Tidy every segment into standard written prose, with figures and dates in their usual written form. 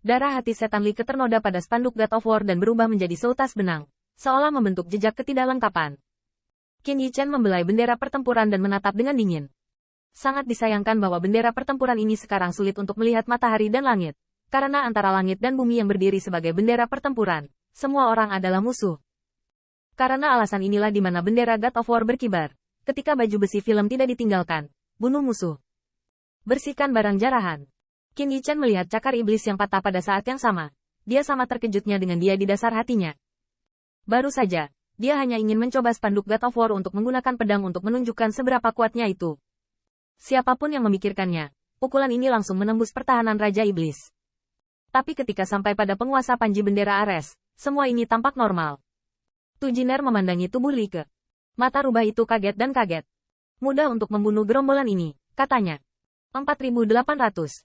Darah hati setan Li ternoda pada spanduk God of War dan berubah menjadi seutas benang, seolah membentuk jejak ketidaklengkapan. Qin Yichen membelai bendera pertempuran dan menatap dengan dingin. Sangat disayangkan bahwa bendera pertempuran ini sekarang sulit untuk melihat matahari dan langit. Karena antara langit dan bumi yang berdiri sebagai bendera pertempuran, semua orang adalah musuh. Karena alasan inilah di mana bendera God of War berkibar. Ketika baju besi film tidak ditinggalkan, bunuh musuh. Bersihkan barang jarahan. Qin Yichen melihat cakar iblis yang patah pada saat yang sama. Dia sama terkejutnya dengan dia di dasar hatinya. Baru saja, dia hanya ingin mencoba spanduk God of War untuk menggunakan pedang untuk menunjukkan seberapa kuatnya itu. Siapapun yang memikirkannya, pukulan ini langsung menembus pertahanan Raja Iblis. Tapi ketika sampai pada penguasa panji bendera Ares, semua ini tampak normal. Tujiner memandangi tubuh Li Ke. Mata rubah itu kaget dan kaget. Mudah untuk membunuh gerombolan ini, katanya. 4.800.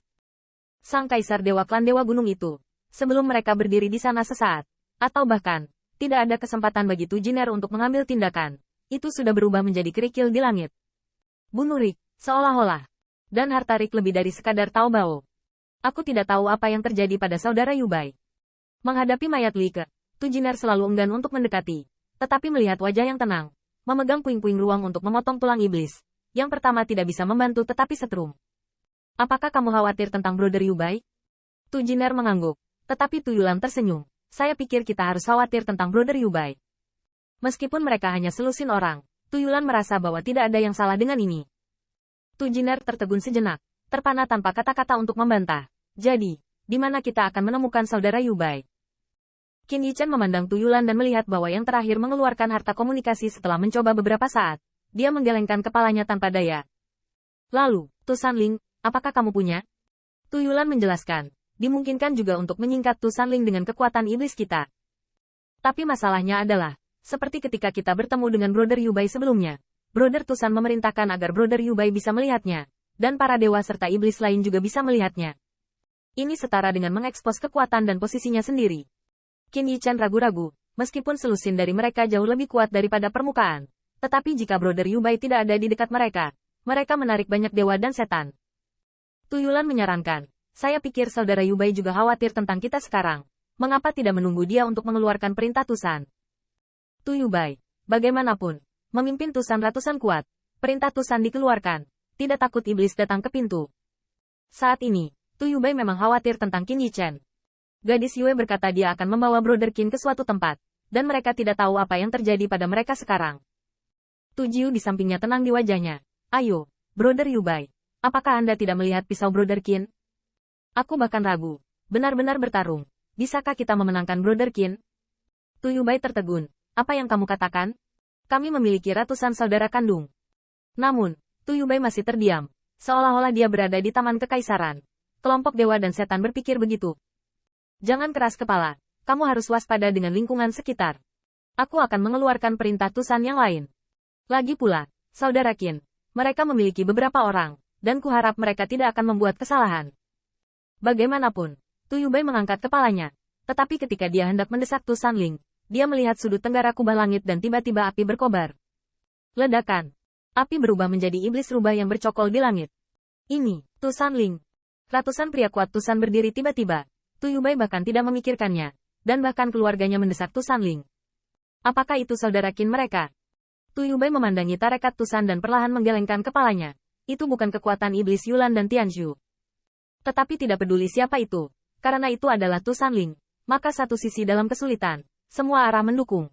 Sang Kaisar Dewa Klan Dewa Gunung itu, sebelum mereka berdiri di sana sesaat, atau bahkan, tidak ada kesempatan bagi Tujiner untuk mengambil tindakan, itu sudah berubah menjadi kerikil di langit. Bunuh Rick, seolah-olah. Dan harta Rick lebih dari sekadar Tao Bao. Aku tidak tahu apa yang terjadi pada saudara Yubai. Menghadapi mayat Li Ke, Tujiner selalu enggan untuk mendekati, tetapi melihat wajah yang tenang, memegang puing-puing ruang untuk memotong tulang iblis, yang pertama tidak bisa membantu tetapi setrum. Apakah kamu khawatir tentang Brother Yubai? Tujiner mengangguk, tetapi Tuyulan tersenyum. Saya pikir kita harus khawatir tentang Brother Yubai. Meskipun mereka hanya selusin orang, Tuyulan merasa bahwa tidak ada yang salah dengan ini. Tujiner tertegun sejenak, terpana tanpa kata-kata untuk membantah. Jadi, di mana kita akan menemukan saudara Yubai? Qin Yichen memandang Tuyulan dan melihat bahwa yang terakhir mengeluarkan harta komunikasi setelah mencoba beberapa saat. Dia menggelengkan kepalanya tanpa daya. Lalu, Tu Sanling, apakah kamu punya? Tuyulan menjelaskan, dimungkinkan juga untuk menyingkat Tu Sanling dengan kekuatan iblis kita. Tapi masalahnya adalah, seperti ketika kita bertemu dengan Brother Yubai sebelumnya, Brother Tusan memerintahkan agar Brother Yubai bisa melihatnya, dan para dewa serta iblis lain juga bisa melihatnya. Ini setara dengan mengekspos kekuatan dan posisinya sendiri. Qin Yichen ragu-ragu, meskipun selusin dari mereka jauh lebih kuat daripada permukaan. Tetapi jika Brother Yubai tidak ada di dekat mereka, mereka menarik banyak dewa dan setan. Tuyulan menyarankan, saya pikir saudara Yubai juga khawatir tentang kita sekarang. Mengapa tidak menunggu dia untuk mengeluarkan perintah Tusan? Tu Yubai, bagaimanapun, memimpin Tusan ratusan kuat, perintah Tusan dikeluarkan, tidak takut iblis datang ke pintu. Saat ini, Tu Yubai memang khawatir tentang Qin Yichen. Gadis Yue berkata dia akan membawa Brother Qin ke suatu tempat, dan mereka tidak tahu apa yang terjadi pada mereka sekarang. Tu Jiu di sampingnya tenang di wajahnya. Ayo, Brother Yubai. Apakah Anda tidak melihat pisau Brother Qin? Aku bahkan ragu. Benar-benar bertarung. Bisakah kita memenangkan Brother Qin? Tu Yubai tertegun. Apa yang kamu katakan? Kami memiliki ratusan saudara kandung. Namun, Tu Yubai masih terdiam. Seolah-olah dia berada di taman kekaisaran. Kelompok dewa dan setan berpikir begitu. Jangan keras kepala. Kamu harus waspada dengan lingkungan sekitar. Aku akan mengeluarkan perintah Tusan yang lain. Lagi pula, saudara Qin. Mereka memiliki beberapa orang. Dan kuharap mereka tidak akan membuat kesalahan. Bagaimanapun, Tu Yubai mengangkat kepalanya. Tetapi ketika dia hendak mendesak Tu Sanling, dia melihat sudut tenggara kubah langit dan tiba-tiba api berkobar. Ledakan. Api berubah menjadi iblis rubah yang bercokol di langit. Ini, Tu Sanling. Ratusan pria kuat Tusan berdiri tiba-tiba. Tu Yubai bahkan tidak memikirkannya. Dan bahkan keluarganya mendesak Tu Sanling. Apakah itu saudara Qin mereka? Tu Yubai memandangi tarekat Tusan dan perlahan menggelengkan kepalanya. Itu bukan kekuatan iblis Yulan dan Tianzhu. Tetapi tidak peduli siapa itu, karena itu adalah Tu Sanling, maka satu sisi dalam kesulitan, semua arah mendukung.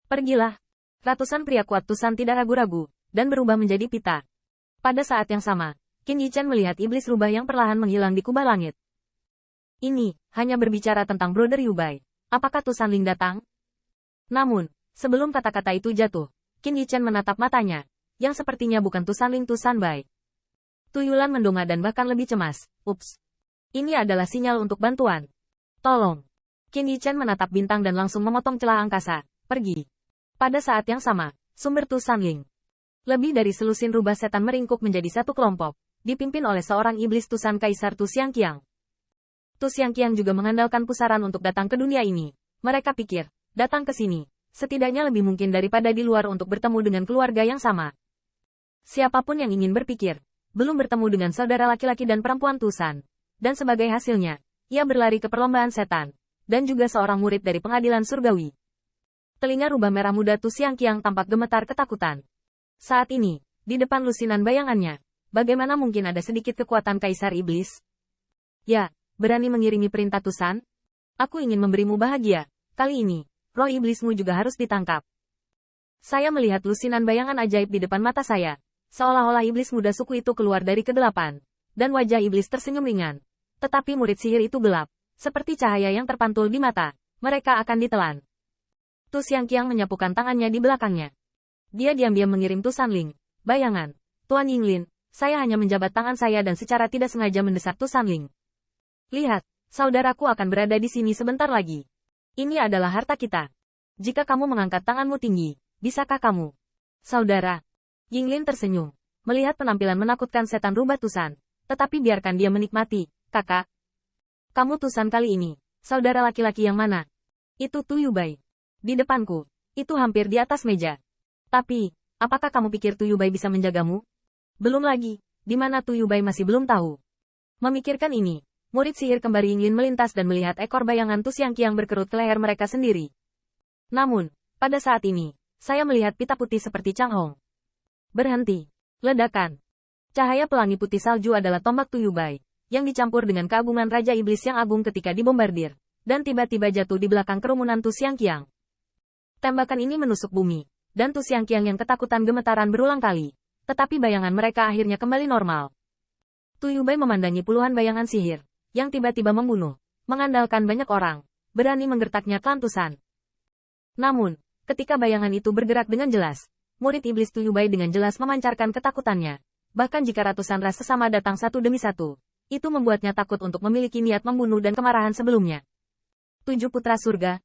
Pergilah. Ratusan pria kuat Tusan tidak ragu-ragu, dan berubah menjadi pita. Pada saat yang sama, Qin Yichen melihat iblis rubah yang perlahan menghilang di kubah langit. Ini, hanya berbicara tentang Brother Yubai. Apakah Tu Sanling datang? Namun, sebelum kata-kata itu jatuh, Qin Yichen menatap matanya. Yang sepertinya bukan Tu Sanling Tu Sanbai. Tuyulan mendongak dan bahkan lebih cemas. Ups. Ini adalah sinyal untuk bantuan. Tolong. Qin Yichen menatap bintang dan langsung memotong celah angkasa. Pergi. Pada saat yang sama, sumber Tu Sanling. Lebih dari selusin rubah setan meringkuk menjadi satu kelompok, dipimpin oleh seorang iblis Tusan Kaisar Tu Xiangqiang. Tu Xiangqiang juga mengandalkan pusaran untuk datang ke dunia ini. Mereka pikir, datang ke sini, setidaknya lebih mungkin daripada di luar untuk bertemu dengan keluarga yang sama. Siapapun yang ingin berpikir, belum bertemu dengan saudara laki-laki dan perempuan Tusan. Dan sebagai hasilnya, Ia berlari ke perlombaan setan, dan juga seorang murid dari pengadilan surgawi. Telinga rubah merah muda Tu Xiangqiang tampak gemetar ketakutan. Saat ini, di depan lusinan bayangannya, bagaimana mungkin ada sedikit kekuatan Kaisar Iblis? Ya, berani mengiringi perintah Tusan? Aku ingin memberimu bahagia. Kali ini, roh iblismu juga harus ditangkap. Saya melihat lusinan bayangan ajaib di depan mata saya. Seolah-olah iblis muda suku itu keluar dari kegelapan. Dan wajah iblis tersenyum ringan. Tetapi murid sihir itu gelap. Seperti cahaya yang terpantul di mata. Mereka akan ditelan. Tu Xiangqiang menyapukan tangannya di belakangnya. Dia diam-diam mengirim Tu Sanling. Bayangan. Tuan Yinglin, saya hanya menjabat tangan saya dan secara tidak sengaja mendesak Tu Sanling. Lihat, saudaraku akan berada di sini sebentar lagi. Ini adalah harta kita. Jika kamu mengangkat tanganmu tinggi, bisakah kamu? Saudara. Yinglin tersenyum. Melihat penampilan menakutkan setan rubah Tusan. Tetapi biarkan dia menikmati, kakak. Kamu Tusan kali ini. Saudara laki-laki yang mana? Itu Tu Yubai. Di depanku. Itu hampir di atas meja. Tapi, apakah kamu pikir Tu Yubai bisa menjagamu? Belum lagi. Di mana Tu Yubai masih belum tahu. Memikirkan ini, murid sihir kembar Yinglin melintas dan melihat ekor bayangan Tu Xiangqiang berkerut ke leher mereka sendiri. Namun, pada saat ini, saya melihat pita putih seperti Chang Hong. Berhenti. Ledakan. Cahaya pelangi putih salju adalah tombak Tu Yubai, yang dicampur dengan keagungan Raja Iblis yang agung ketika dibombardir, dan tiba-tiba jatuh di belakang kerumunan Tu Xiangqiang. Tembakan ini menusuk bumi, dan Tu Xiangqiang yang ketakutan gemetaran berulang kali, tetapi bayangan mereka akhirnya kembali normal. Tu Yubai memandangi puluhan bayangan sihir, yang tiba-tiba membunuh, mengandalkan banyak orang, berani menggertaknya klan Tusan. Namun, ketika bayangan itu bergerak dengan jelas, murid iblis Tu Yubai dengan jelas memancarkan ketakutannya. Bahkan jika ratusan ras sesama datang satu demi satu, itu membuatnya takut untuk memiliki niat membunuh dan kemarahan sebelumnya. 7 putra surga,